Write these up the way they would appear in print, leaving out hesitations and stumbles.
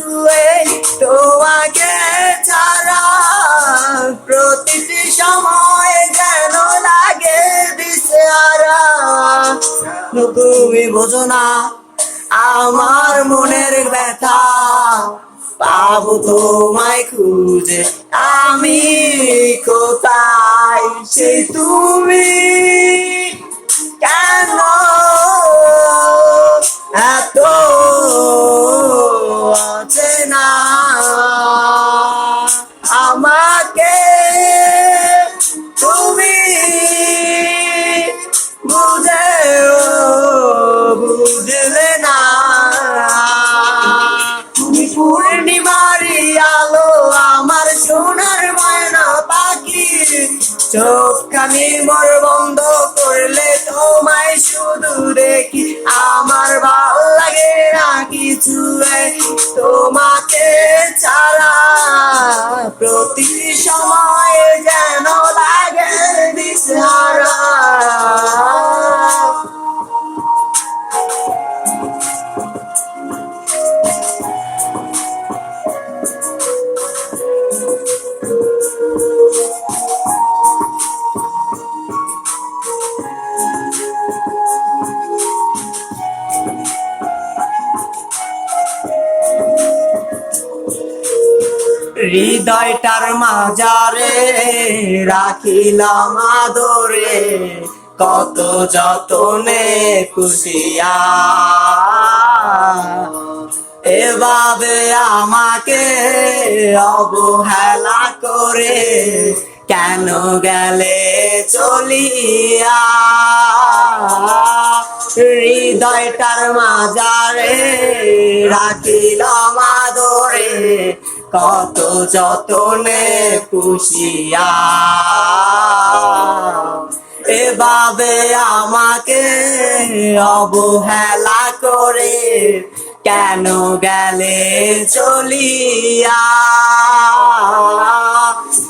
ছুঁয়ে তোমাকে ছাড়া প্রতিটি সময় যেন লাগে দিশেহারা। তুমি বোঝো না আমার মনের ব্যথা, পাবো তোমায় খুঁজে আমি কোথায়, সেই তুমি কেন এত অচেনা আমাকে তুমি বুঝলে না। তুমি পূর্ণিমারি আলো আমার সোনার ময়না পাখি, চোখখানি মোর বন্ধ করলে তোমায় শুধু দেখি, আমার ভাল লাগে না কিছু তোমাকে ছাড়া প্রতিটি সময় যেন লাগে দিশেহারা। হৃদয়টার মাঝারে রাখিলাম আদরে, কত যতনে খুশিয়া এভাবে আমাকে অবহেলা করে কেন গেলে চলিয়া। হৃদয়টার মাঝারে রাখিলাম আদরে, কত যতনে পুষিয়া এভাবে আমাকে অবহেলা করে কেন গেলে চলিয়া।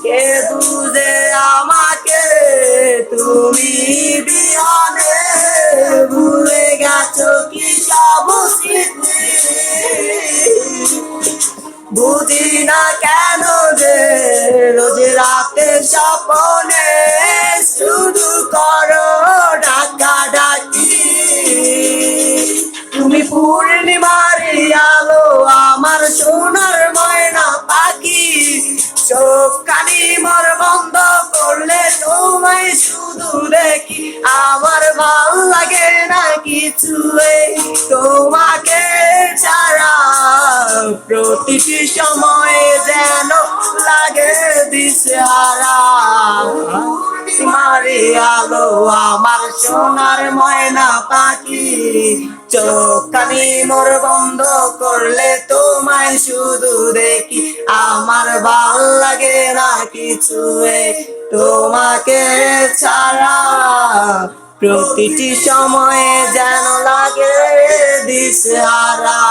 কে বুঝে আমাকে তুমি বিহনে, ভুলে গেছো কি সব স্মৃতি, বুঝি না কেন যে রোজ রাতে স্বপ্নে শুধু করো ডাকাডাকি। তুমি পূর্ণিমারি আলো আমার সোনার ময়না পাখি, চোখখানি মোর বন্ধ করলে তোমায় শুধু দেখি, আমার ভাল লাগে না কিছু তোমাকে ছাড়া প্রতিটি সময় যেন লাগে দিশেহারা। তোমারই আলো আমার সোনার ময়না পাখি, চোখখানি মোর বন্ধ করলে তোমায় শুধু দেখি, আমার ভাল লাগে না কিছু তোমাকে ছাড়া প্রতিটি সময়ে যেন লাগে দিশেহারা।